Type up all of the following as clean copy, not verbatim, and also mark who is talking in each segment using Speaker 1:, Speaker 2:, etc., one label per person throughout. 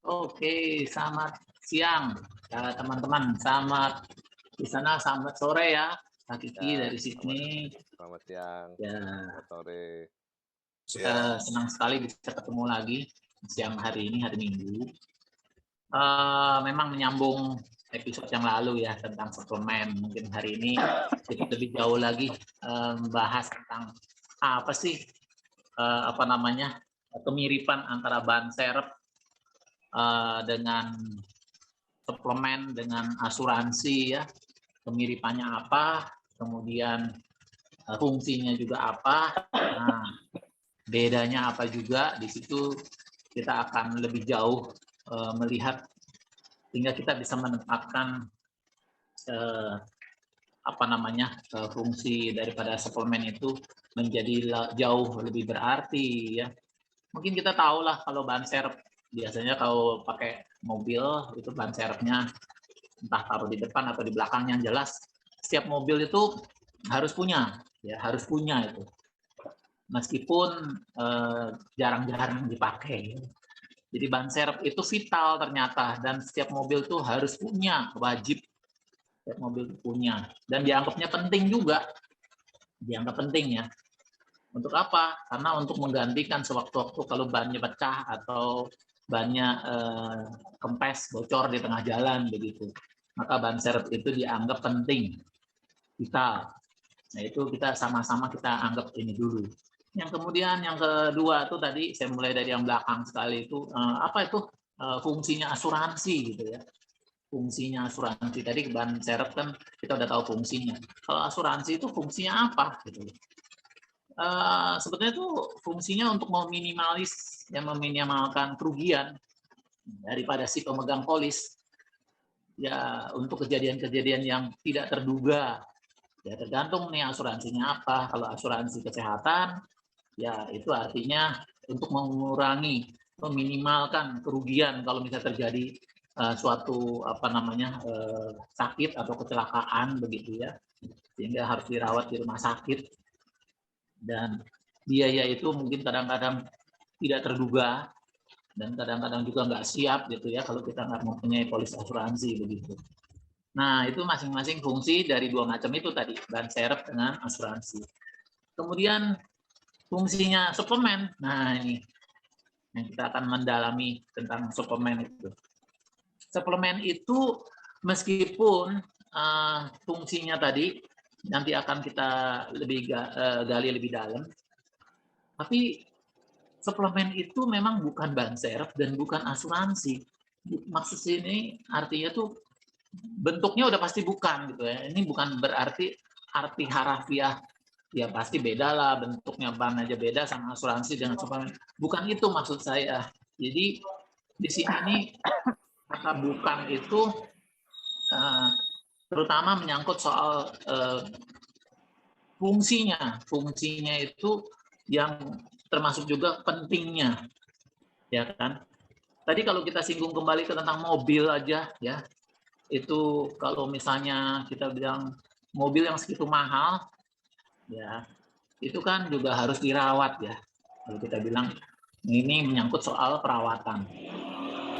Speaker 1: Oke, selamat siang ya teman-teman. Selamat di sana, selamat sore ya, Kak Kiki
Speaker 2: Ya,
Speaker 1: dari Sydney.
Speaker 2: selamat siang, selamat
Speaker 1: Ya,
Speaker 2: sore.
Speaker 1: kita senang sekali bisa ketemu lagi siang hari ini, hari Minggu. Memang menyambung episode yang lalu ya tentang suplemen. Mungkin hari ini kita lebih jauh lagi membahas tentang apa sih apa namanya kemiripan antara bahan serep dengan suplemen dengan asuransi ya, kemiripannya apa, kemudian fungsinya juga apa, nah bedanya apa juga, di situ kita akan lebih jauh melihat sehingga kita bisa menetapkan eh, apa namanya fungsi daripada suplemen itu menjadi jauh lebih berarti ya. Mungkin kita tahu lah kalau bahan serep biasanya kalau pakai mobil itu bahan serepnya entah taruh di depan atau di belakang, yang jelas setiap mobil itu harus punya ya, harus punya itu meskipun jarang-jarang dipakai. Jadi ban serep itu vital ternyata, dan setiap mobil tuh harus punya, wajib setiap mobil itu punya, dan dianggapnya penting juga, dianggap penting ya. Untuk apa? Karena untuk menggantikan sewaktu-waktu kalau bannya pecah atau bannya kempes, bocor di tengah jalan begitu. Maka ban serep itu dianggap penting, vital. Nah itu kita sama-sama kita anggap ini dulu. Yang kemudian yang kedua tuh tadi saya mulai dari yang belakang sekali itu apa itu fungsinya asuransi gitu ya. Fungsinya asuransi tadi ban serep kan kita udah tahu fungsinya. Kalau asuransi itu fungsinya apa gitu? Sebetulnya itu fungsinya untuk meminimalis yang meminimalkan kerugian daripada si pemegang polis ya, untuk kejadian-kejadian yang tidak terduga. Ya tergantung nih asuransinya apa. Kalau asuransi kesehatan, ya itu artinya untuk mengurangi, meminimalkan kerugian kalau misalnya terjadi suatu apa namanya sakit atau kecelakaan begitu ya, sehingga harus dirawat di rumah sakit, dan biaya itu mungkin kadang-kadang tidak terduga dan kadang-kadang juga nggak siap gitu ya kalau kita nggak mempunyai polis asuransi begitu. Nah, itu masing-masing fungsi dari dua macam itu tadi, ban serep dengan asuransi. Kemudian fungsinya suplemen. Nah, ini yang kita akan mendalami tentang suplemen itu. Suplemen itu meskipun fungsinya tadi nanti akan kita lebih gali lebih dalam, tapi suplemen itu memang bukan ban serep dan bukan asuransi. Maksud sini artinya tuh bentuknya udah pasti bukan gitu ya. Ini bukan berarti arti harafiah ya pasti beda lah bentuknya, ban aja beda sama asuransi dengan suplemen. Bukan itu maksud saya. Jadi di sini ini kata bukan itu uh, terutama menyangkut soal fungsinya itu yang termasuk juga pentingnya ya kan. Tadi kalau kita singgung kembali ke tentang mobil aja ya, itu kalau misalnya kita bilang mobil yang segitu mahal ya, itu kan juga harus dirawat ya. Kalau kita bilang ini menyangkut soal perawatan.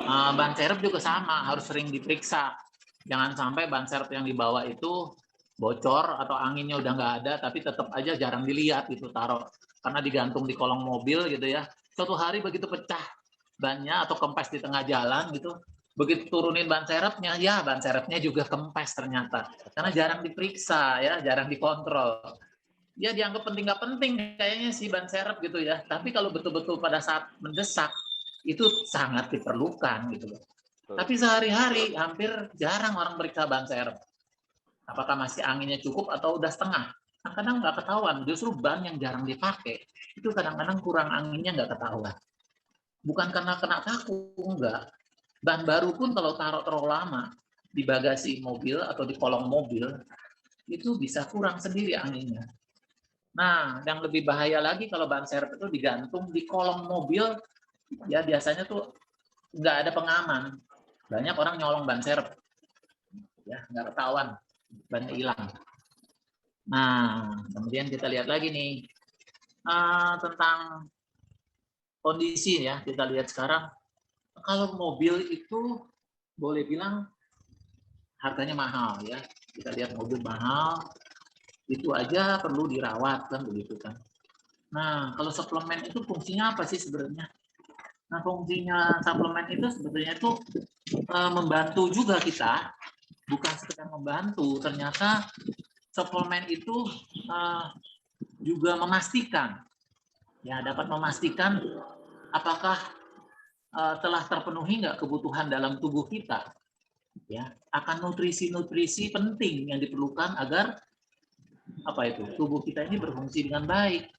Speaker 1: Ban serep juga sama, harus sering diperiksa. Jangan sampai ban serep yang dibawa itu bocor atau anginnya udah nggak ada, tapi tetap aja jarang dilihat gitu, taruh karena digantung di kolong mobil gitu ya. Suatu hari begitu pecah bannya atau kempes di tengah jalan gitu, begitu turunin ban serepnya, ya ban serepnya juga kempes ternyata. Karena jarang diperiksa ya, jarang dikontrol. Ya dianggap penting nggak penting kayaknya si ban serep gitu ya. Tapi kalau betul-betul pada saat mendesak itu sangat diperlukan gitu loh.
Speaker 2: Betul.
Speaker 1: Tapi sehari-hari hampir jarang orang periksa ban serep. Apakah masih anginnya cukup atau udah setengah? Kadang-kadang nggak ketahuan. Justru ban yang jarang dipakai itu kadang-kadang kurang anginnya nggak ketahuan. Bukan karena kena kaku, enggak. Ban baru pun kalau taruh terlalu lama di bagasi mobil atau di kolong mobil itu bisa kurang sendiri anginnya. Nah, yang lebih bahaya lagi kalau ban serep itu digantung di kolong mobil, ya biasanya tuh nggak ada pengaman. Banyak orang nyolong ban serep, ya nggak ketahuan, bannya hilang. Nah, kemudian kita lihat lagi nih tentang kondisi ya. Kita lihat sekarang Kalau mobil itu boleh bilang harganya mahal ya. Kita lihat mobil mahal, itu aja perlu dirawat kan begitu kan. Nah, kalau suplemen itu fungsinya apa sih sebenarnya? Nah, fungsinya suplemen itu sebetulnya itu membantu juga kita, bukan sekedar membantu. Ternyata suplemen itu juga memastikan, ya dapat memastikan apakah telah terpenuhi nggak kebutuhan dalam tubuh kita, ya akan nutrisi-nutrisi penting yang diperlukan agar apa itu tubuh kita ini berfungsi dengan baik.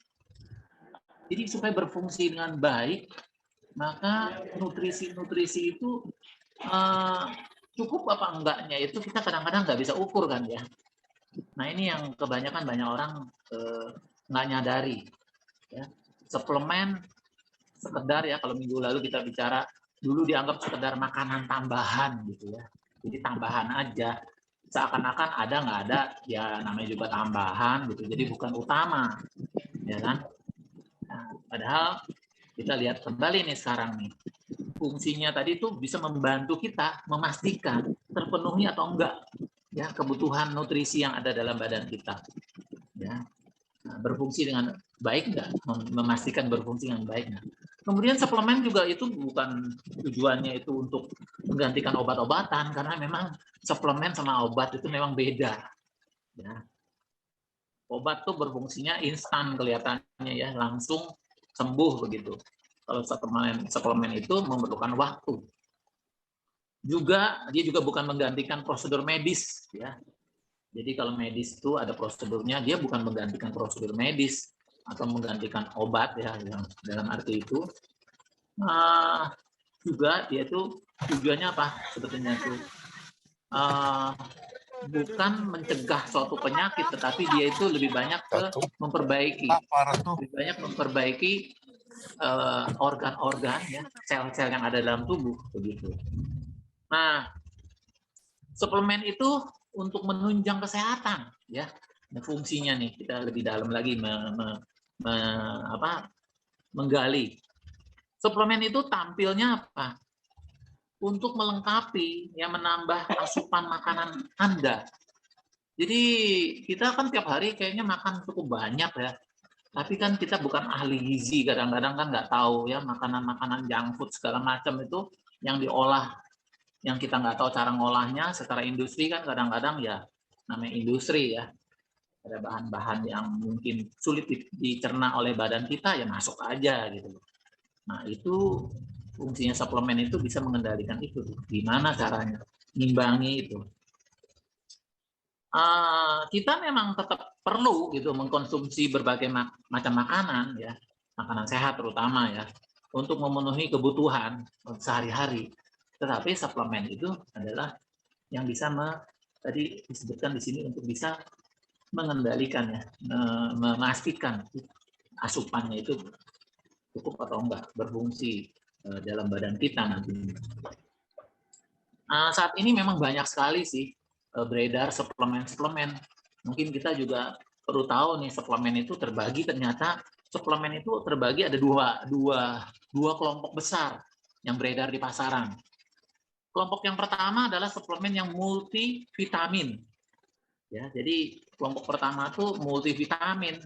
Speaker 1: Jadi supaya berfungsi dengan baik, maka nutrisi-nutrisi itu cukup apa enggaknya itu kita kadang-kadang nggak bisa ukur kan ya. Nah ini yang kebanyakan banyak orang nggak nyadari. Ya. Suplemen sekedar ya kalau minggu lalu kita bicara dulu dianggap sekedar makanan tambahan gitu ya. Jadi tambahan aja. Seakan-akan ada nggak ada ya namanya juga tambahan gitu. Jadi bukan utama, ya kan? Nah, padahal kita lihat kembali nih sekarang nih fungsinya tadi itu bisa membantu kita memastikan terpenuhi atau enggak ya kebutuhan nutrisi yang ada dalam badan kita ya. Nah, berfungsi dengan baik enggak, memastikan berfungsi dengan baik enggak. Kemudian suplemen juga itu bukan tujuannya itu untuk menggantikan obat-obatan karena memang suplemen sama obat itu memang beda ya. Obat tuh berfungsinya instan kelihatannya ya, langsung sembuh begitu. Kalau suplemen itu memerlukan waktu. Juga dia juga bukan menggantikan prosedur medis ya. Jadi kalau medis itu ada prosedurnya, dia bukan menggantikan prosedur medis atau menggantikan obat ya yang dalam arti itu. Juga dia itu tujuannya apa sebetulnya itu bukan mencegah suatu penyakit, tetapi dia itu lebih banyak ke memperbaiki, lebih banyak memperbaiki organ-organ ya, sel-sel yang ada dalam tubuh begitu. Nah, suplemen itu untuk menunjang kesehatan ya. Nah, fungsinya nih kita lebih dalam lagi menggali. Suplemen itu tampilnya apa? Untuk melengkapi ya menambah asupan makanan Anda. Jadi kita kan tiap hari kayaknya makan cukup banyak ya. Tapi kan kita bukan ahli gizi, kadang-kadang kan nggak tahu ya makanan-makanan junk food segala macam itu yang diolah, yang kita nggak tahu cara ngolahnya secara industri kan kadang-kadang ya namanya industri ya. Ada bahan-bahan yang mungkin sulit dicerna oleh badan kita ya masuk aja gitu. Nah itu fungsinya suplemen itu bisa mengendalikan itu. Gimana caranya? Ngimbangi itu. Kita memang tetap perlu gitu mengkonsumsi berbagai macam makanan ya, makanan sehat terutama ya, untuk memenuhi kebutuhan sehari-hari. Tetapi suplemen itu adalah yang bisa tadi disebutkan di sini untuk bisa mengendalikan ya, memastikan asupannya itu cukup atau enggak berfungsi dalam badan kita nanti. Saat ini memang banyak sekali sih beredar suplemen-suplemen. Mungkin kita juga perlu tahu nih suplemen itu terbagi, ternyata suplemen itu terbagi ada dua kelompok besar yang beredar di pasaran. Kelompok yang pertama adalah suplemen yang multivitamin. Ya, jadi kelompok pertama itu multivitamin.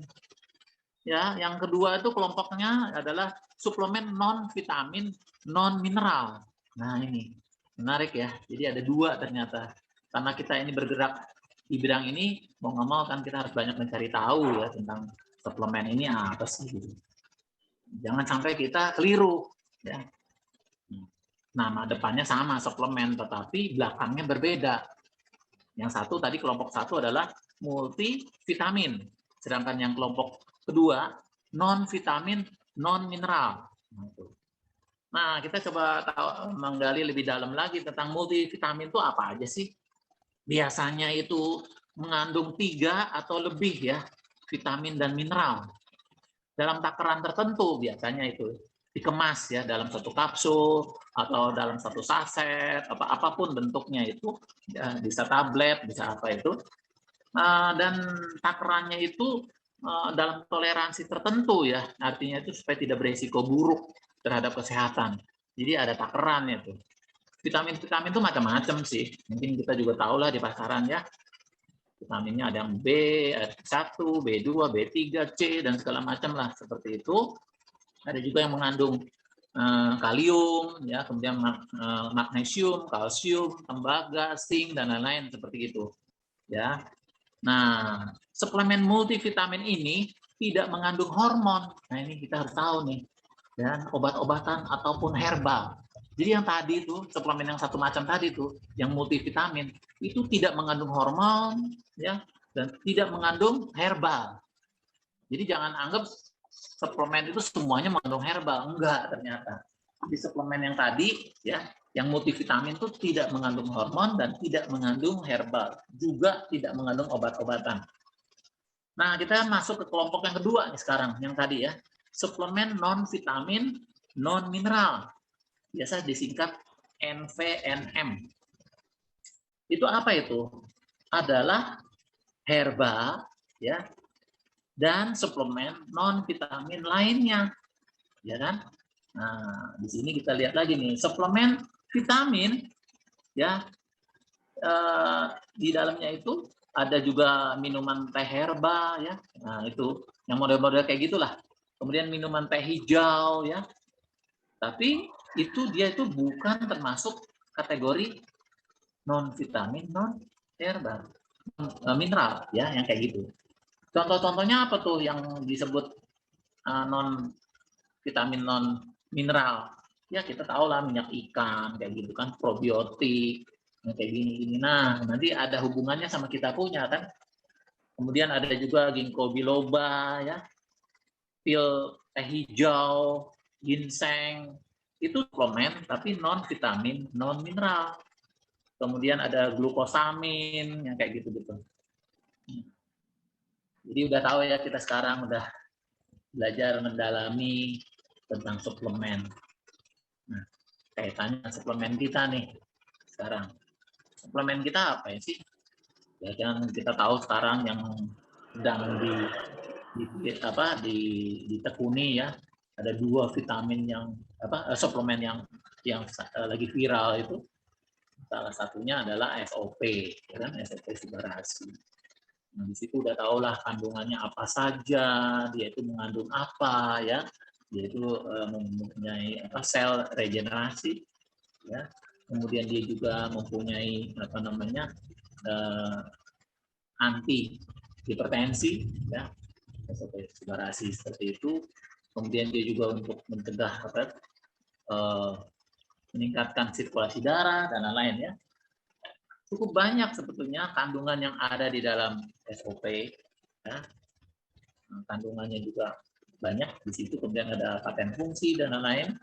Speaker 1: Ya, yang kedua itu kelompoknya adalah suplemen non vitamin, non mineral. Nah, ini menarik ya. Jadi ada dua ternyata. Karena kita ini bergerak di bidang ini, mau nggak mau kan kita harus banyak mencari tahu ya tentang suplemen ini apa sih. Gitu. Jangan sampai kita keliru. Ya. Nama depannya sama suplemen, tetapi belakangnya berbeda. Yang satu tadi kelompok satu adalah multivitamin, sedangkan yang kelompok kedua non vitamin, non mineral. Nah, kita coba menggali lebih dalam lagi tentang multivitamin itu apa aja sih? Biasanya itu mengandung 3 atau lebih ya vitamin dan mineral dalam takaran tertentu, biasanya itu dikemas ya dalam satu kapsul atau dalam satu saset, apapun bentuknya itu ya, bisa tablet, bisa apa itu, dan takarannya itu dalam toleransi tertentu ya, artinya itu supaya tidak beresiko buruk terhadap kesehatan. Jadi ada takarannya tuh. Vitamin-vitamin itu macam-macam sih. Mungkin kita juga tahu lah di pasaran ya. Vitaminnya ada yang B1, B2, B3, C, dan segala macam lah seperti itu. Ada juga yang mengandung kalium, ya, kemudian magnesium, kalsium, tembaga, zinc, dan lain-lain seperti itu. Ya. Nah, suplemen multivitamin ini tidak mengandung hormon. Nah, ini kita harus tahu nih. Dan obat-obatan ataupun herbal. Jadi yang tadi itu, suplemen yang satu macam tadi itu, yang multivitamin, itu tidak mengandung hormon, ya, dan tidak mengandung herbal. Jadi jangan anggap suplemen itu semuanya mengandung herbal, enggak ternyata. Di suplemen yang tadi, ya, yang multivitamin itu tidak mengandung hormon dan tidak mengandung herbal, juga tidak mengandung obat-obatan. Nah, kita masuk ke kelompok yang kedua nih sekarang, yang tadi ya, suplemen non-vitamin, non-mineral. Biasa disingkat NVNM. Itu apa itu? Adalah herba, ya, dan suplemen non-vitamin lainnya, ya kan? Nah, di sini kita lihat lagi nih, suplemen vitamin, ya, di dalamnya itu ada juga minuman teh herba, ya. Nah, itu yang model-model kayak gitulah. Kemudian minuman teh hijau, ya. Tapi itu dia itu bukan termasuk kategori non vitamin, non herbal, mineral, ya, yang kayak gitu. Contoh-contohnya apa tuh yang disebut non vitamin, non mineral? Ya kita tahu lah minyak ikan kayak gitu kan, probiotik kayak gini-gini. Nah, nanti ada hubungannya sama kita punya kan. Kemudian ada juga ginkgo biloba, ya, pil teh hijau, ginseng, itu suplemen tapi non vitamin, non mineral. Kemudian ada glukosamin yang kayak gitu-gitu. Jadi udah tahu ya, kita sekarang udah belajar mendalami tentang suplemen. Nah, kaitannya suplemen kita nih sekarang. Suplemen kita apa ya sih? Ya kan kita tahu sekarang yang sedang ditekuni ya, ada 2 vitamin yang suplemen yang lagi viral itu. Salah satunya adalah SOP, ya kan, SOP Subarasi. Nah, di situ udah tahu lah kandungannya apa saja, dia itu mengandung apa, ya, dia itu mempunyai sel regenerasi, ya, kemudian dia juga mempunyai anti hipertensi, ya, SOP Subarasi seperti itu. Kemudian dia juga untuk mencegah meningkatkan sirkulasi darah dan lain-lain, ya. Cukup banyak sebetulnya kandungan yang ada di dalam SOP, ya. Kandungannya juga banyak di situ. Kemudian ada paten fungsi dan lain-lain.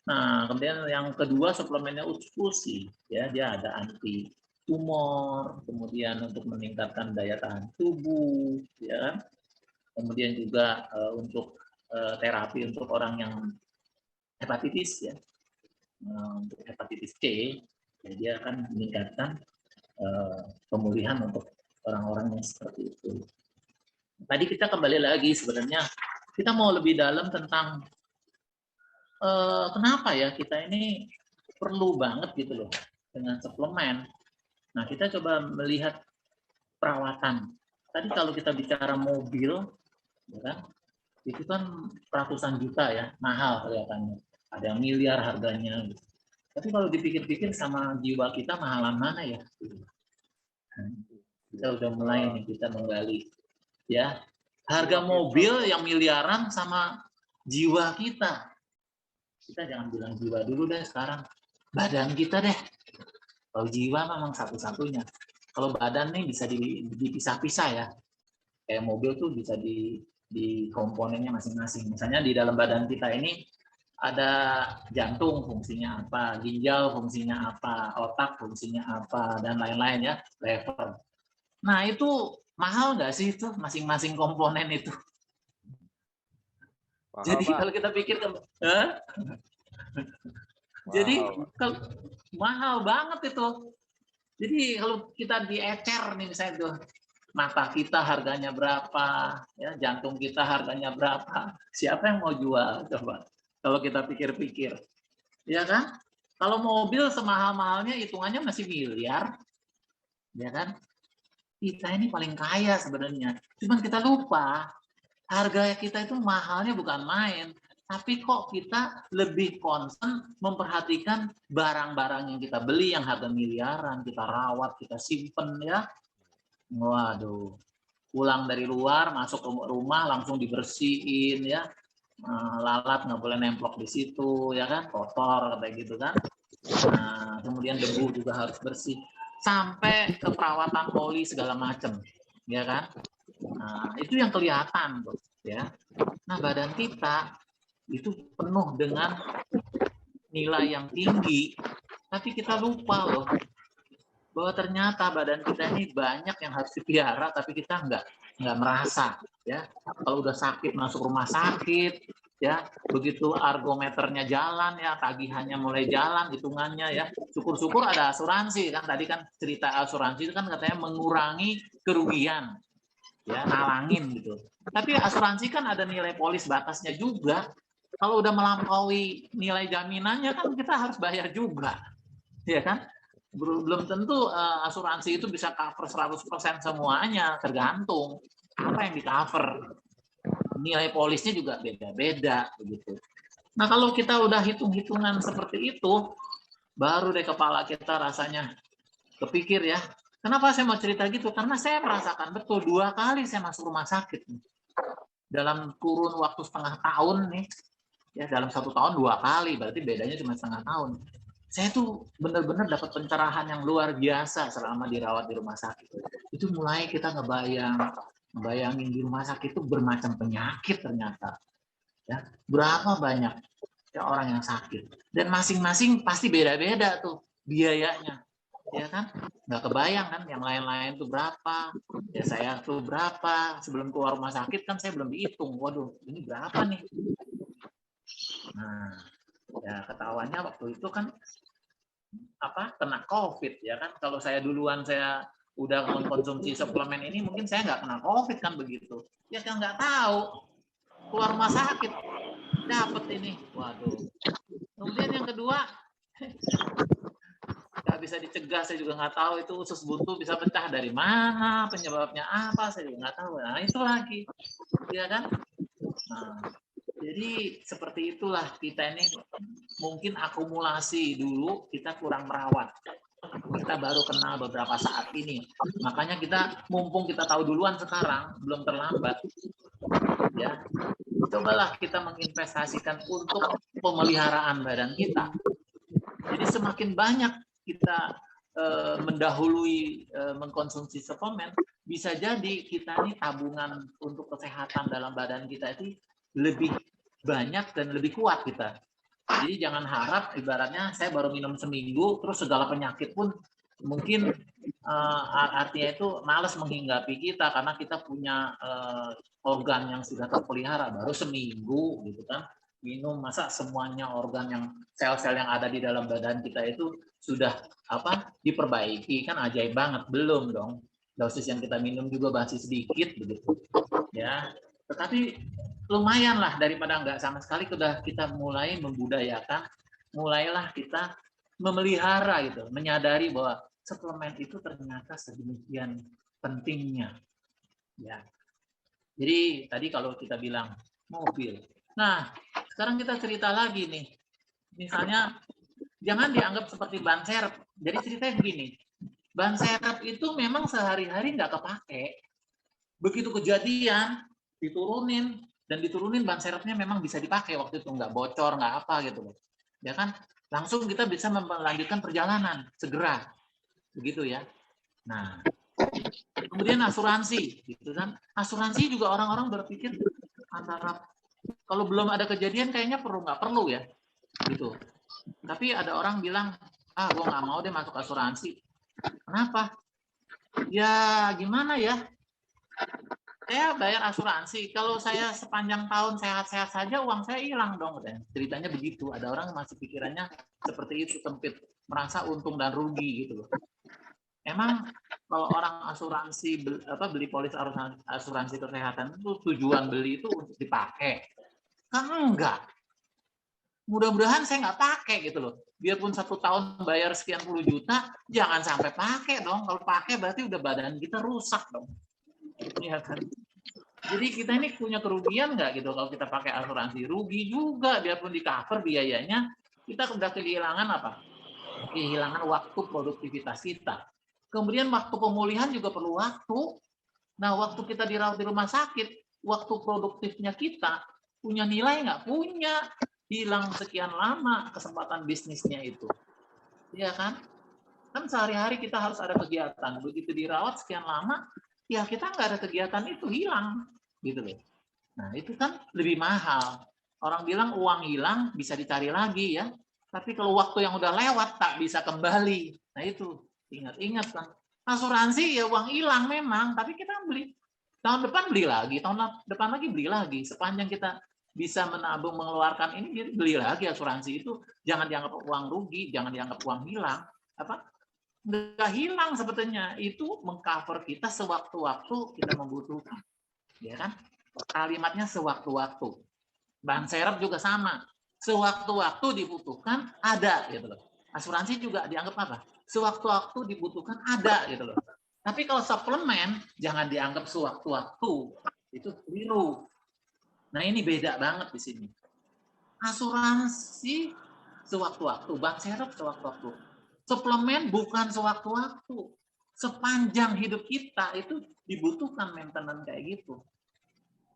Speaker 1: Nah, kemudian yang kedua suplemennya Utfusi, ya, dia ada anti tumor, kemudian untuk meningkatkan daya tahan tubuh, ya. Kemudian juga untuk terapi untuk orang yang hepatitis, ya, untuk hepatitis C, ya, dia akan meningkatkan pemulihan untuk orang-orang yang seperti itu. Tadi kita kembali lagi sebenarnya kita mau lebih dalam tentang kenapa ya kita ini perlu banget gitu loh dengan suplemen. Nah, kita coba melihat perawatan. Tadi kalau kita bicara mobil, ya kan, itu kan ratusan juta ya, mahal kelihatannya. Ada miliar harganya. Tapi kalau dipikir-pikir sama jiwa kita mahalan mana ya? Kita udah mulai nih, kita menggali, ya, harga mobil yang miliaran sama jiwa kita. Kita jangan bilang jiwa dulu deh sekarang, badan kita deh. Kalau jiwa memang satu-satunya. Kalau badan nih bisa dipisah-pisah ya. Kayak mobil tuh bisa di komponennya masing-masing. Misalnya di dalam badan kita ini ada jantung fungsinya apa, ginjal fungsinya apa, otak fungsinya apa, dan lain-lain, ya, lever. Nah, itu mahal nggak sih itu masing-masing komponen itu?
Speaker 2: Mahal,
Speaker 1: jadi
Speaker 2: Pak.
Speaker 1: kalau kita pikir, jadi kalau mahal banget itu. Jadi kalau kita diecer nih misalnya tuh, mata kita harganya berapa, ya, jantung kita harganya berapa, siapa yang mau jual coba? Kalau kita pikir-pikir, ya kan? Kalau mobil semahal-mahalnya hitungannya masih miliar, ya kan? Kita ini paling kaya sebenarnya. Cuman kita lupa, harga kita itu mahalnya bukan main. Tapi kok kita lebih concern memperhatikan barang-barang yang kita beli yang harga miliaran, kita rawat, kita simpen ya. Waduh, pulang dari luar, masuk ke rumah langsung dibersihin ya. Lalat nggak boleh nemplok di situ ya kan, kotor kayak gitu kan. Nah, kemudian debu juga harus bersih. Sampai ke perawatan poli segala macam, ya kan? Nah, itu yang kelihatan tuh, ya. Nah, badan kita itu penuh dengan nilai yang tinggi, tapi kita lupa loh bahwa ternyata badan kita ini banyak yang harus dipelihara, tapi kita nggak merasa, ya. Kalau udah sakit masuk rumah sakit, ya, begitu argometernya jalan, ya, tagihannya mulai jalan, hitungannya, ya. Syukur-syukur ada asuransi kan, tadi kan cerita asuransi itu kan katanya mengurangi kerugian, ya, nalangin gitu. Tapi asuransi kan ada nilai polis batasnya juga. Kalau udah melampaui nilai jaminannya kan kita harus bayar juga, ya kan? Belum tentu asuransi itu bisa cover 100% semuanya, tergantung apa yang di cover. Nilai polisnya juga beda-beda begitu. Nah, kalau kita udah hitung-hitungan seperti itu, baru deh kepala kita rasanya kepikir ya. Kenapa saya mau cerita gitu? Karena saya merasakan betul 2 kali saya masuk rumah sakit nih. Dalam kurun waktu setengah tahun nih, ya dalam 1 tahun 2 kali, berarti bedanya cuma setengah tahun. Saya tuh benar-benar dapat pencerahan yang luar biasa selama dirawat di rumah sakit. Itu mulai kita ngebayangin di rumah sakit itu bermacam penyakit ternyata. Ya, berapa banyak ya orang yang sakit. Dan masing-masing pasti beda-beda tuh biayanya. Ya kan? Nggak kebayang kan yang lain-lain tuh berapa. Ya saya tuh berapa. Sebelum keluar rumah sakit kan saya belum dihitung. Waduh, ini berapa nih? Nah, ya ketahuannya waktu itu kan kena COVID ya kan. Kalau saya duluan saya udah mengkonsumsi suplemen ini mungkin saya nggak kena COVID kan begitu. Ya kan nggak tahu keluar rumah sakit dapat ini. Waduh. Kemudian yang kedua nggak bisa dicegah, saya juga nggak tahu itu usus buntu bisa pecah dari mana, penyebabnya apa saya juga nggak tahu. Nah itu lagi, ya kan. Nah, jadi seperti itulah kita ini mungkin akumulasi dulu kita kurang merawat. Kita baru kenal beberapa saat ini. Makanya kita mumpung kita tahu duluan sekarang, belum terlambat. Ya. Cobalah kita menginvestasikan untuk pemeliharaan badan kita. Jadi semakin banyak kita mendahului mengkonsumsi suplemen, bisa jadi kita ini tabungan untuk kesehatan dalam badan kita itu lebih banyak dan lebih kuat kita. Jadi jangan harap ibaratnya saya baru minum seminggu terus segala penyakit pun mungkin artinya itu malas menghinggapi kita karena kita punya organ yang sudah terpelihara baru seminggu gitu kan. Minum masa semuanya organ yang sel-sel yang ada di dalam badan kita itu sudah diperbaiki, kan ajaib banget. Belum dong, dosis yang kita minum juga masih sedikit begitu ya. Tetapi lumayan lah daripada nggak sama sekali. Kita mulai membudayakan, mulailah kita memelihara gitu, menyadari bahwa suplemen itu ternyata sedemikian pentingnya ya. Jadi tadi kalau kita bilang mobil, nah sekarang kita cerita lagi nih, misalnya jangan dianggap seperti ban serep. Jadi ceritanya begini, ban serep itu memang sehari-hari nggak kepake. Begitu kejadian, diturunin ban serepnya memang bisa dipakai waktu itu, nggak bocor, nggak apa gitu. Ya kan? Langsung kita bisa melanjutkan perjalanan, segera. Begitu ya. Nah, kemudian asuransi, gitu kan? Asuransi juga orang-orang berpikir antara kalau belum ada kejadian kayaknya nggak perlu ya, gitu. Tapi ada orang bilang, gue nggak mau deh masuk asuransi. Kenapa? Ya gimana ya? Saya bayar asuransi. Kalau saya sepanjang tahun sehat-sehat saja, uang saya hilang dong. Ceritanya begitu. Ada orang masih pikirannya seperti itu, sempit, merasa untung dan rugi gitu loh. Emang kalau orang asuransi beli polis asuransi kesehatan itu tujuan beli itu untuk dipakai? Kan enggak. mudah-mudahan saya nggak pakai gitu loh. Biarpun 1 tahun bayar sekian puluh juta, jangan sampai pakai dong. Kalau pakai berarti udah badan kita rusak dong. Iya kan? Jadi kita ini punya kerugian nggak gitu kalau kita pakai asuransi? Rugi juga, biarpun di cover biayanya, kita udah kehilangan apa? Kehilangan waktu produktivitas kita. Kemudian waktu pemulihan juga perlu waktu. Nah, waktu kita dirawat di rumah sakit, waktu produktifnya kita punya nilai nggak? Punya. Hilang sekian lama kesempatan bisnisnya itu. Iya kan? Kan sehari-hari kita harus ada kegiatan. Begitu dirawat sekian lama, ya kita nggak ada kegiatan itu, hilang. Gitu loh. Nah, itu kan lebih mahal. Orang bilang uang hilang bisa dicari lagi ya. Tapi kalau waktu yang udah lewat tak bisa kembali. Nah itu, ingat-ingat kan. Asuransi ya uang hilang memang, tapi kita beli. Tahun depan beli lagi, tahun depan lagi beli lagi. Sepanjang kita bisa menabung mengeluarkan ini, beli lagi asuransi itu. Jangan dianggap uang rugi, jangan dianggap uang hilang. Apa? Nggak hilang sebetulnya. Itu mengcover kita sewaktu-waktu kita membutuhkan. Ya kan? Kalimatnya sewaktu-waktu. Ban serep juga sama. Sewaktu-waktu dibutuhkan ada gitu loh. Asuransi juga dianggap apa? Sewaktu-waktu dibutuhkan ada gitu loh. Tapi kalau suplemen jangan dianggap sewaktu-waktu. Itu keliru. Nah, ini beda banget di sini. Asuransi sewaktu-waktu, ban serep sewaktu-waktu. Suplemen bukan sewaktu-waktu. Sepanjang hidup kita itu dibutuhkan maintenance kayak gitu.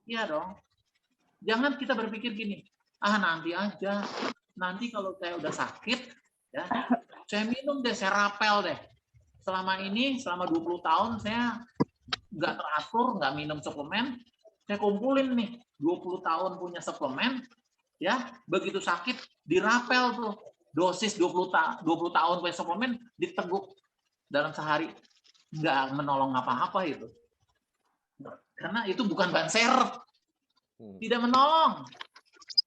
Speaker 1: Iya dong. Jangan kita berpikir gini, nanti aja. Nanti kalau saya udah sakit, ya, saya minum deh, saya rapel deh. Selama 20 tahun saya nggak teratur, nggak minum suplemen. Saya kumpulin nih, 20 tahun punya suplemen, ya, begitu sakit, dirapel tuh. Dosis 20 tahun punya suplemen, diteguk dalam sehari. Nggak menolong apa-apa itu. Karena itu bukan ban serep. Tidak menolong.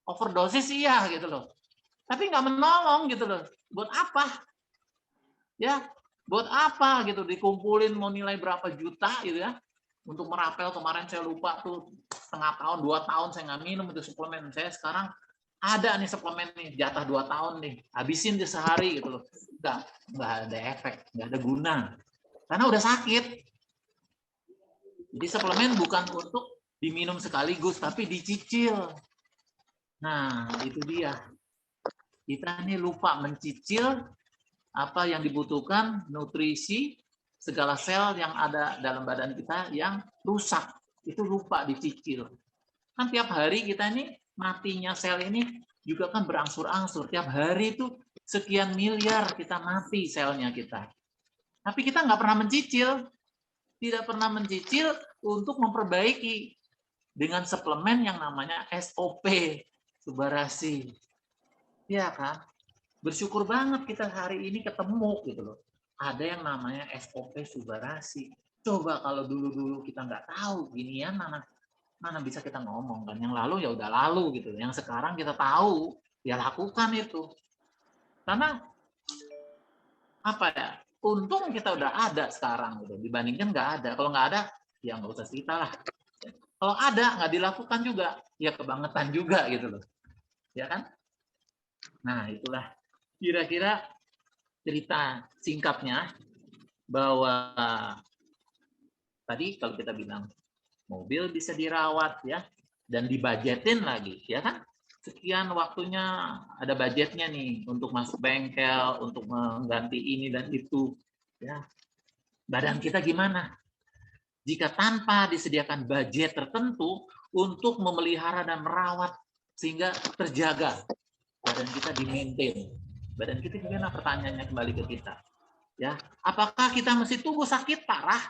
Speaker 1: Overdosis iya gitu loh. Tapi nggak menolong gitu loh. Buat apa? Ya, buat apa gitu dikumpulin mau nilai berapa juta gitu ya. Untuk merapel kemarin saya lupa tuh setengah tahun, 2 tahun saya nggak minum itu suplemen. Saya sekarang ada nih suplemen nih, jatah 2 tahun nih. Habisin di sehari gitu loh. Nggak ada efek, nggak ada guna. Karena udah sakit. Jadi suplemen bukan untuk diminum sekaligus, tapi dicicil. Nah, itu dia. Kita ini lupa mencicil apa yang dibutuhkan, nutrisi, segala sel yang ada dalam badan kita yang rusak. Itu lupa dicicil. Kan tiap hari kita ini matinya sel ini juga kan berangsur-angsur. Tiap hari itu sekian miliar kita mati selnya kita. Tapi kita nggak pernah mencicil. Tidak pernah mencicil untuk memperbaiki dengan suplemen yang namanya SOP, Subarasi. Ya kan? Bersyukur banget kita hari ini ketemu gitu loh. Ada yang namanya SOP Subarasi. Coba kalau dulu-dulu kita nggak tahu ginian, mana bisa kita ngomong kan. Yang lalu ya udah lalu gitu. Yang sekarang kita tahu, ya lakukan itu. Karena apa ya? Untung kita udah ada sekarang gitu. Dibandingkan nggak ada. Kalau nggak ada, ya nggak usah cerita lah. Kalau ada nggak dilakukan juga, ya kebangetan juga gitu loh. Ya kan? Nah, itulah kira-kira cerita singkatnya bahwa tadi kalau kita bilang mobil bisa dirawat ya dan dibudgetin lagi ya kan, sekian waktunya ada budgetnya nih untuk masuk bengkel, untuk mengganti ini dan itu ya. Badan kita gimana jika tanpa disediakan budget tertentu untuk memelihara dan merawat sehingga terjaga badan kita, di-maintain badan kita gimana? Pertanyaannya kembali ke kita ya, apakah kita mesti tunggu sakit parah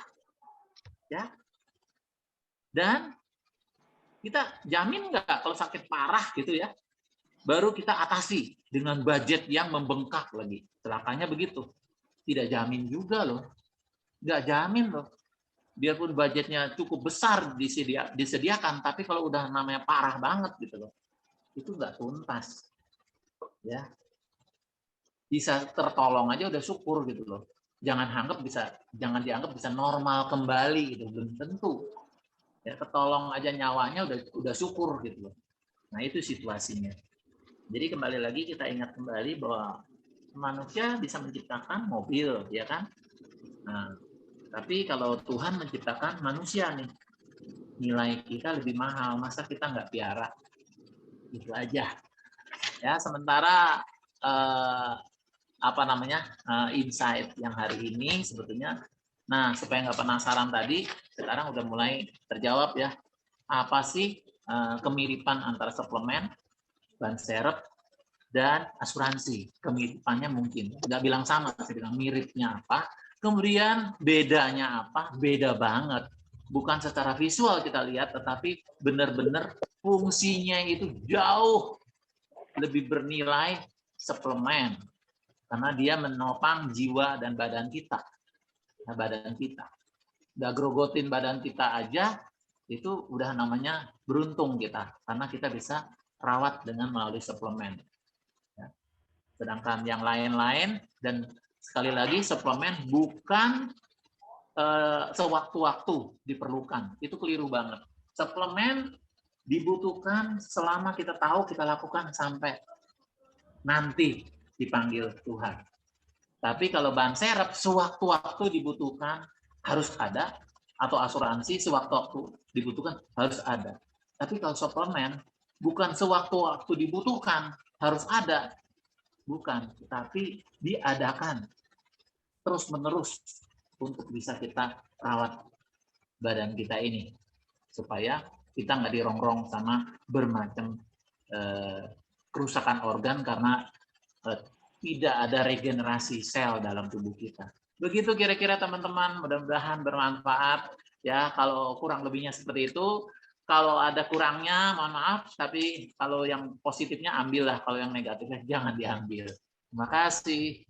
Speaker 1: ya, dan kita jamin nggak kalau sakit parah gitu ya baru kita atasi dengan budget yang membengkak lagi? Celakanya begitu, tidak jamin juga loh, nggak jamin loh. Biarpun budgetnya cukup besar disediakan, tapi kalau udah namanya parah banget gitu loh, itu nggak tuntas ya. Bisa tertolong aja udah syukur gitu loh. Jangan dianggap bisa normal kembali gitu, belum tentu. Ya, ketolong aja nyawanya udah syukur gitu loh. Nah, itu situasinya. Jadi kembali lagi kita ingat kembali bahwa manusia bisa menciptakan mobil, ya kan? Nah, tapi kalau Tuhan menciptakan manusia nih, nilai kita lebih mahal, masa kita nggak piara? Itu aja. Ya, sementara insight yang hari ini sebetulnya, nah supaya nggak penasaran tadi, sekarang udah mulai terjawab ya. Apa sih kemiripan antara suplemen, ban serep, dan asuransi? Kemiripannya mungkin nggak bilang sama, saya bilang miripnya apa. Kemudian bedanya apa? Beda banget. Bukan secara visual kita lihat, tetapi benar-benar fungsinya itu jauh lebih bernilai suplemen, karena dia menopang jiwa dan badan kita. Nah, badan kita. Udah grogotin badan kita aja, itu udah namanya beruntung kita, karena kita bisa rawat dengan melalui suplemen. Ya. Sedangkan yang lain-lain, dan sekali lagi suplemen bukan sewaktu-waktu diperlukan. Itu keliru banget. Suplemen dibutuhkan selama kita tahu kita lakukan sampai nanti dipanggil Tuhan. Tapi kalau ban serep sewaktu-waktu dibutuhkan harus ada, atau asuransi sewaktu-waktu dibutuhkan harus ada. Tapi kalau suplemen bukan sewaktu-waktu dibutuhkan harus ada, bukan, tapi diadakan terus-menerus untuk bisa kita rawat badan kita ini supaya kita nggak dirongrong sama bermacam kerusakan organ karena tidak ada regenerasi sel dalam tubuh kita. Begitu kira-kira teman-teman, mudah-mudahan bermanfaat ya. Kalau kurang lebihnya seperti itu, kalau ada kurangnya mohon maaf, tapi kalau yang positifnya ambillah, kalau yang negatifnya jangan diambil. Terima kasih.